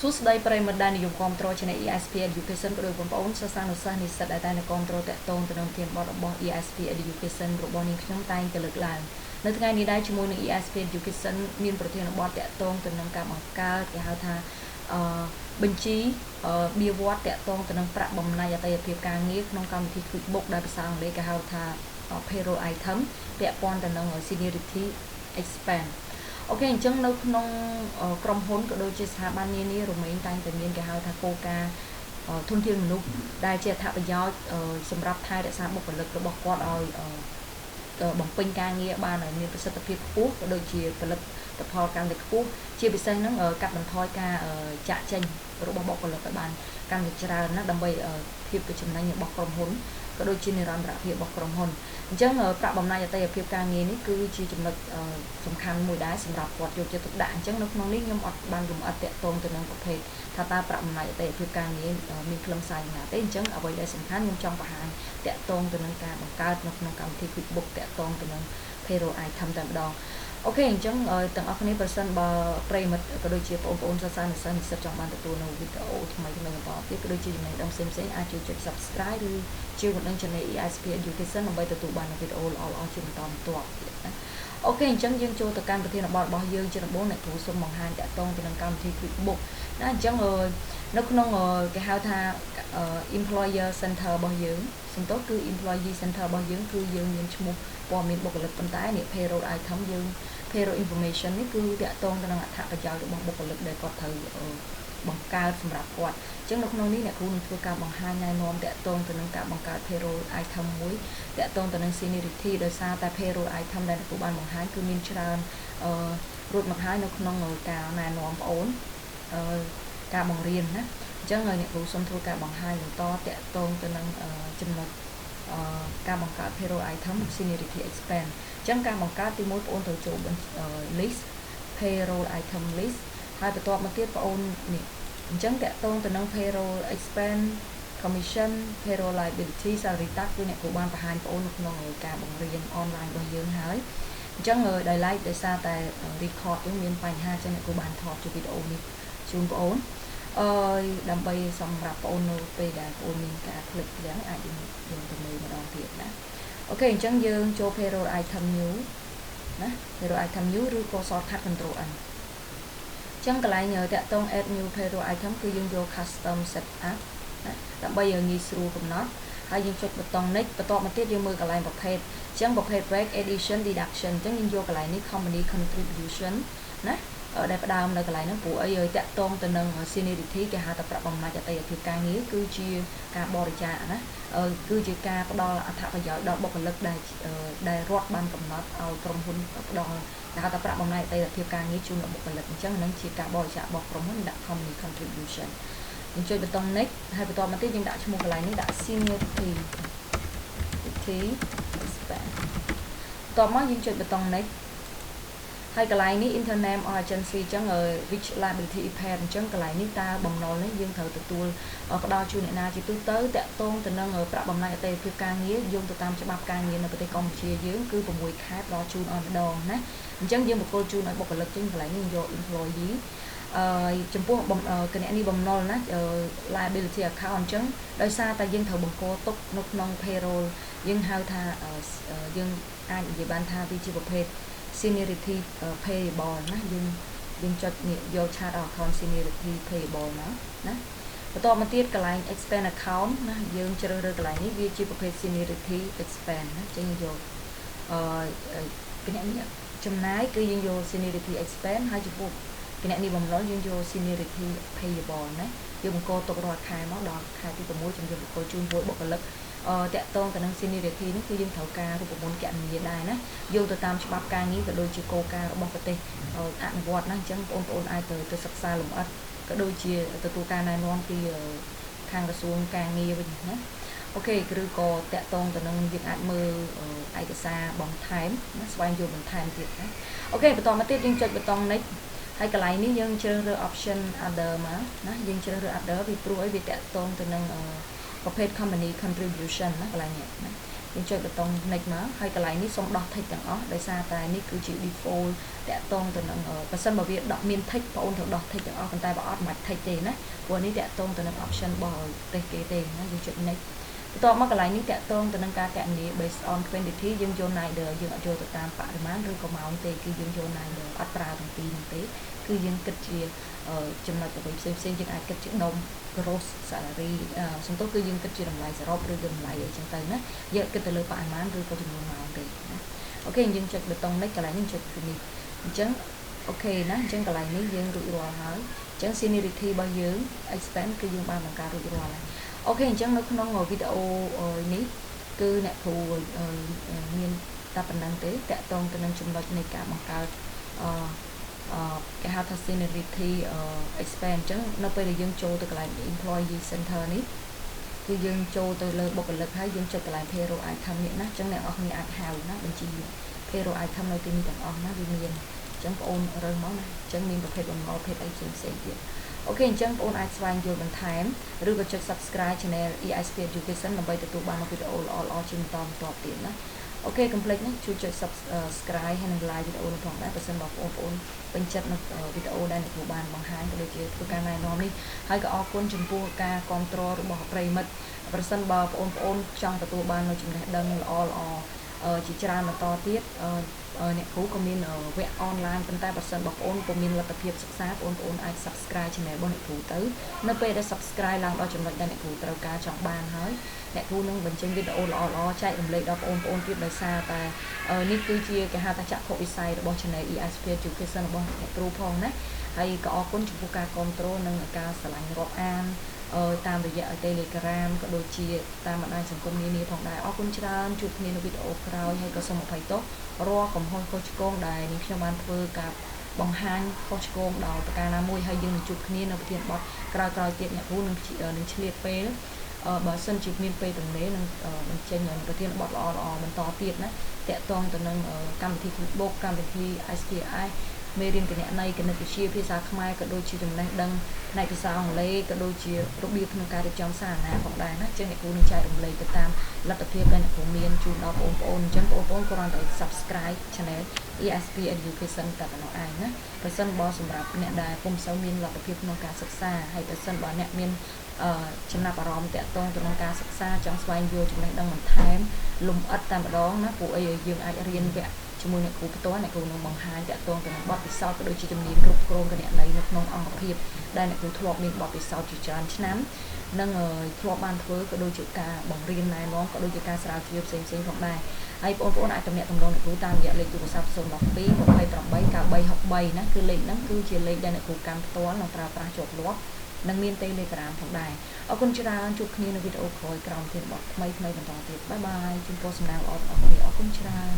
សួស្តីប្រិយមិត្តដែលនិយមគាំទ្រ Channel ESP Education ក៏ដូចបងប្អូនសិស្សានុសិស្សនិស្សិតដែលតែនៅគាំទ្រតាក់ទងទៅនឹងធានបទរបស់ ESP Education របស់នាងខ្ញុំតែងតែលើកឡើងនៅថ្ងៃនេះដែរជាមួយនឹង ESP Education មានប្រធានបទតាក់ទងទៅនឹងការបង្កើតគេហៅថាបញ្ជីបៀវត្សតាក់ទងទៅនឹងប្រាក់បំណាច់អតីតភាពការងារក្នុងកម្មវិធី QuickBooks ដែលភាសាអង់គ្លេសគេហៅថា payroll item ពាក់ព័ន្ធទៅនឹង Seniority Expand អូខេអញ្ចឹងនៅក្នុងក្រុមហ៊ុនក៏ដូចជាស្ថាប័ននានារមែងតែងតែមានគេហៅថាគោលការណ៍ធនធានមនុស្សដែលជាអត្ថប្រយោជន៍សម្រាប់ថែរក្សាបុគ្គលិករបស់គាត់ឲ្យបំពេញការងារបានមានប្រសិទ្ធភាពខ្ពស់ក៏ដូចជាផលិតផលកាន់តែខ្ពស់ជាពិសេសហ្នឹងកាត់បន្ថយការចាក់ចេញរបស់បុគ្គលិកឲ្យបានកាន់តែច្រើនណាដើម្បីភាពចំណេញរបស់ក្រុមហ៊ុនក៏ដូចជានិរន្តរភាពរបស់ក្រុមហ៊ុនអញ្ចឹងប្រាក់បំណាច់អតីតភាពការងារនេះគឺជាចំណុចសំខាន់មួយដែរសម្រាប់គាត់យកចិត្តទុកដាក់អញ្ចឹងនៅក្នុងនេះខ្ញុំអត់បានលម្អិតតាក់ទងទៅនឹងប្រភេទថាតើប្រាក់បំណាច់អតីតភាពការងារមានខ្លឹមសារយ៉ាងណាទេអញ្ចឹងអ្វីដែលសំខាន់ខ្ញុំចង់បង្ហាញតាក់ទងទៅនឹងការបង្កើតនៅក្នុងកម្មវិធី QuickBooks តាក់ទងទៅនឹង payroll item តែម្ដងអូខេអញ្ចឹងទាំងអស់គ្នាប្រសិនបើប្រិយមិត្តក៏ដូចជាបងប្អូនសិស្សានុសិស្សនិស្សិតចង់បានទទួលនៅវីដេអូថ្មីៗបន្តទៀតក៏ដូចជាចំណេះដឹងផ្សេងៗអាចជួយចុច Subscribe ឬជួយបណ្ដឹង Channel ESP Education ដើម្បីទទួលបានវីដេអូល្អៗជាបន្តបន្ទាប់ទៀតណាអូខេអញ្ចឹងយើងចូលទៅកាន់ប្រធានបទរបស់យើងជាដំបូងអ្នកគ្រូសូមបង្ហាញតាក់ទងទៅនឹងកម្មវិធី QuickBooks ណាអញ្ចឹងនៅក្នុងគេហៅថា Employer Center របស់យើងសំដៅគឺ Employee Center របស់យើងគឺយើងមានឈ្មោះព័ត៌មានបុគ្គលិកប៉ុន្តែនេះ Payroll Item យើង Payroll Information នេះគឺតាក់ទងទៅនឹងអត្ថប្រយោជន៍របស់បុគ្គលិកដែលគាត់ត្រូវបង្កើតសម្រាប់គាត់អញ្ចឹងនៅក្នុងនេះអ្នកគ្រូនឹងធ្វើការបង្ហាញណែនាំតាក់ទងទៅនឹងការបង្កើត Payroll Item មួយតាក់ទងទៅនឹង Seniority ដោយសារតែ Payroll Item ដែលអ្នកគ្រូបានបង្ហាញគឺមានច្រើនរួចមកហើយនៅក្នុងការណែនាំបងប្អូនការបង្រៀនណាអញ្ចឹងអ្នកគ្រូសូមធ្វើការបង្ហាញបន្តតាក់ទងទៅនឹងចំណុចការបង្កើត payroll item seniority expand អញ្ចឹងការបង្កើតទី1បងប្អូនត្រូវចូល list payroll item list ហើយបន្ទាប់មកទៀតបងប្អូននេះអញ្ចឹងតាក់ទងទៅនឹង payroll expand commission payroll liability salary tax គឺអ្នកគ្រូបានបង្ហាញបងប្អូននៅក្នុងការបង្រៀន online របស់យើងហើយអញ្ចឹងដោយឡែកដោយសារតែ record យើងមានបញ្ហាអញ្ចឹងអ្នកគ្រូបានថតជាវីដេអូនេះជូនបងប្អូនដើម្បីសម្រាប់បងប្អូននៅពេលដែលបងប្អូនមានការคลิกយ៉ាងអាចយើងទៅមើលម្ដងទៀតណាអូខេអញ្ចឹងយើងចូល payroll item new ណា payroll item new ឬក៏ shortcut control N អញ្ចឹងកន្លែងតាក់ទង add new payroll item គឺយើងយក custom setup ណាដើម្បីឲ្យងាយស្រួលកំណត់ហើយយើងចុចប៊ូតុង next បន្ទាប់មកទៀតយើងមើលកន្លែងប្រភេទអញ្ចឹងប្រភេទ break edition deduction អញ្ចឹងយើងយកកន្លែងនេះ company contribution ណាដែលផ្ដើមនៅកន្លែងហ្នឹងព្រោះអីតាក់ទងទៅនឹង seniority គេហៅថាប្រាក់បំណាច់អតីតភាពការងារគឺជាការបរិច្ចាគណាគឺជាការផ្ដល់អត្ថប្រយោជន៍ដល់បុគ្គលិកដែលរដ្ឋបានកំណត់ឲ្យក្រុមហ៊ុនផ្ដល់គេហៅថាប្រាក់បំណាច់អតីតភាពការងារជូនដល់បុគ្គលិកអញ្ចឹងហ្នឹងជាការបរិច្ចាគរបស់ក្រុមហ៊ុនដាក់ company contribution យើងចុចប៊ូតុង next ហើយបន្ទាប់មកទៀតយើងដាក់ឈ្មោះកន្លែងនេះដាក់ seniority expand បន្ទាប់មកយើងចុចប៊ូតុង nextហើយកន្លែងនេះ intername or agency អញ្ចឹង which liability impairment អញ្ចឹងកន្លែងនេះតើបំណុលនេះយើងត្រូវទទួលផ្ដល់ជូនអ្នកណាជាទូទៅតាក់ទងទៅនឹងប្រាក់បំណាច់អតីតភាពការងារយោងទៅតាមច្បាប់ការងារនៅប្រទេសកម្ពុជាយើងគឺ6ខែផ្ដល់ជូនឲ្យម្ដងណាអញ្ចឹងយើងបកគោលជូនឲ្យបុគ្គលិកជាងកន្លែងនេះយក employee ចំពោះគណនីបំណុលណា liability account អញ្ចឹងដោយសារតែយើងត្រូវបង្កទុកនៅក្នុង payroll យើងហៅថាយើងអាចនិយាយបានថាវាជាប្រភេទseniority payable ណាយើងចុចនេះយក chart account seniority payable ណាបន្ទាប់មកទៀតកន្លែង expand account ណាយើងជ្រើសរើសកន្លែងនេះវាជាប្រភេទ seniority expand ណាចឹងយកគណនីចំណាយគឺយើងយក seniority expand ហើយចំពោះគណនីបំណុលយើងយក seniority payable ណាយើងបង្កទុករាល់ខែមកដល់ខែទី6ចាំយើងបង្កជូនបុគ្គលិកតាក់ទងទៅនឹង seniority នេះគឺយើងត្រូវការរូបមន្តគណនាដែរណាយកទៅតាមច្បាប់ការងារក៏ដូចជាគោលការណ៍របស់ប្រទេសអនុវត្តណាអញ្ចឹងបងប្អូនអាចទៅសិក្សាលម្អិតក៏ដូចជាទទួលការណែនាំពីខាងក្រសួងការងារវិញណាអូខេឬក៏តាក់ទងទៅនឹងយើងអាចមើលឯកសារបន្ថែមណាស្វែងយល់បន្ថែមទៀតណាអូខេបន្តមកទៀតយើងចុចប៊ូតុង next ហើយកន្លែងនេះយើងជ្រើសរើស option other មកណាយើងជ្រើសរើស other ពីព្រោះឲ្យវាតាក់ទងទៅនឹងប្រភេទ company contribution ណាកន្លែងនេះណា យើងចុចប៊ូតុង next មកហើយកន្លែងនេះសូមដោះ text ទាំងអស់ដោយសារតែនេះគឺជា default តាក់ទងទៅនឹងបើសិនបើវាដកមាន text បងអូនត្រូវដោះ text ទាំងអស់ប៉ុន្តែបើអត់មិនបាច់ text ទេណាព្រោះនេះតាក់ទងទៅនឹង option របស់ប្រទេសគេទេណាយើងចុច next បន្ទាប់មកកន្លែងនេះតាក់ទងទៅនឹងការកណនា based on quantity យើងយក neither យើងអត់យកទៅតាមបរិមាណឬក៏ម៉ោងទេគឺយើងយក neither អត់ប្រើទាំងពីរហ្នឹងទេគឺយើងគិតជាចំណុចអ្វីផ្សេងយើងអាចគិតជាដុំ gross salary សំទោសគឺយើងគិតជាតម្លៃសរុបឬក៏តម្លៃអីចឹងទៅណាយើងគិតទៅលើបរិមាណឬក៏ចំនួនម៉ោងទេណាអូខេយើងចុចប៊ូតុង next កន្លែងនេះចុច finish អញ្ចឹងអូខេណាអញ្ចឹងកន្លែងនេះយើងរួចរាល់ហើយអញ្ចឹង seniority របស់យើង expense គឺយើងបានបង្កើតរួចរាល់ហើយអូខេអញ្ចឹងនៅក្នុងវីដេអូនេះគឺអ្នកគ្រូមានតែប៉ុណ្្នឹងទេតាក់ទងទៅនឹងចំណុចនៃការបង្កើតគេហៅថា seniority expense អញ្ចឹងនៅពេលដែលយើងចូលទៅកន្លែង employee center នេះគឺយើងចូលទៅលើបុគ្គលិកហើយយើងចុចកន្លែង payroll item នេះណាអញ្ចឹងអ្នកនរគ្នាអាចហៅណាបញ្ជី payroll item នៅទីនេះទាំងអស់ណាវាមានអញ្ចឹងបងអូនរើសមកណាអញ្ចឹងមានប្រភេទបំណុលភេទអីផ្សេងទៀតអូខេអញ្ចឹងបងអូនអាចស្វែងយល់បន្ថែមឬក៏ចុច subscribe channel ESP Education ដើម្បីទទួលបានវីដេអូល្អៗជាបន្តទៀតណាអូខេ complete ណាជួយចុច subscribe ហើយនិង like វីដេអូនេះផងដែរបើសិនបងប្អូនពេញចិត្តនៅវីដេអូដែលអ្នកគ្រូបានបង្ហាញក៏ដូចជាធ្វើការណែនាំនេះហើយក៏អរគុណចំពោះការគាំទ្ររបស់ប្រិយមិត្តប្រសិនបើបងប្អូនចង់ទទួលបាននូវចំណេះដឹងល្អជាច្រើនបន្តទៀតអ្នកគ្រូក៏មានវគ្គ online ប៉ុន្តែបើសិនបងប្អូនពុំមានលទ្ធភាពសិក្សាបងប្អូនអាច subscribe channel របស់អ្នកគ្រូទៅនៅពេលដែល subscribe ឡើងដល់ចំណុចដែលអ្នកគ្រូត្រូវការចង់បានហើយអ្នកគ្រូនឹងបញ្ចេញវីដេអូល្អៗចែករំលែកដល់បងប្អូនទៀតដោយសារតែនេះគឺជាគេហៅថាចក្ខុវិស័យរបស់ channel ESP Education របស់អ្នកគ្រូផងណាហើយក៏អរគុណចំពោះការគាំទ្រនិងការស្រឡាញ់រាប់អានតាមរយៈ Telegram ក៏ដូចជាតាមបណ្ដាញសង្គមនានាផងដែរអរគុណច្រើនជួបគ្នានៅវីដេអូក្រោយហើយក៏សូមអភ័យទោសរាល់កំហុសខុសឆ្គងដែលនាងខ្ញុំបានធ្វើការបង្ហាញខុសឆ្គងដោយប្រការណាមួយហើយយើងនឹងជួបគ្នានៅប្រធានបទក្រោយៗទៀតអ្នកគ្រូនឹងឆ្លៀតពេលបើសិនជាមានពេលទំនេរនឹងបញ្ចេញប្រធានបទល្អៗបន្តទៀតណាតាក់ទងទៅនឹងកម្មវិធី QuickBooks កម្មវិធី SPI មេរៀនគណនេយ្យគណិតវិទ្យាភាសាខ្មែរក៏ដូចជាចំណេះដឹងផ្នែកភាសាអង់គ្លេសក៏ដូចជារបៀបក្នុងការរៀបចំសារណាផងដែរណាចឹងអ្នកគ្រូនឹងចែករំលែកទៅតាមលទ្ធភាពដែលអ្នកគ្រូមានជូនដល់បងប្អូនអញ្ចឹងបងប្អូនគ្រាន់តែ subscribe channel ESP Education តែប៉ុណ្ណោះឯងណាប្រសិនបើសម្រាប់អ្នកដែលពុំសូវមានលទ្ធភាពក្នុងការសិក្សាហើយប្រសិនបើអ្នកមានចំណាប់អារម្មណ៍តាក់ទងទៅនឹងការសិក្សាចង់ស្វែងយល់ចំណេះដឹងបន្ថែមលំអិតតែម្ដងណាព្រោះអីយើងអាចរៀនវគ្គជាមួយអ្នកគ្រូផ្ទាល់អ្នកគ្រូនឹងបង្ហាញតាក់ទងទៅនឹងបទពិសោធន៍ក៏ដូចជាជំនាញគ្រប់គ្រងគណនេយ្យនៅក្នុងអង្គភាពដែលអ្នកគ្រូធ្លាប់មានបទពិសោធន៍ជាច្រើនឆ្នាំនិងធ្លាប់បានធ្វើក៏ដូចជាការបង្រៀនណែនាំក៏ដូចជាការស្រាវជ្រាវផ្សេងៗផងដែរហើយបងប្អូនអាចទំនាក់ទំនងអ្នកគ្រូតាមរយៈលេខទូរស័ព្ទ012 28 9363ណាគឺលេខហ្នឹងគឺជាលេខដែលអ្នកគ្រូកាន់ផ្ទាល់និងប្រើប្រាស់ជាប់លាប់និងមាន Telegram ផងដែរអរគុណច្រើនជួបគ្នានៅវីដេអូក្រោយក្រោមទៀតបទថ្មីបន្តទៀតបាយបាយជូនពរសំណាងល្អដល់អ្នកអរគុណច្រើន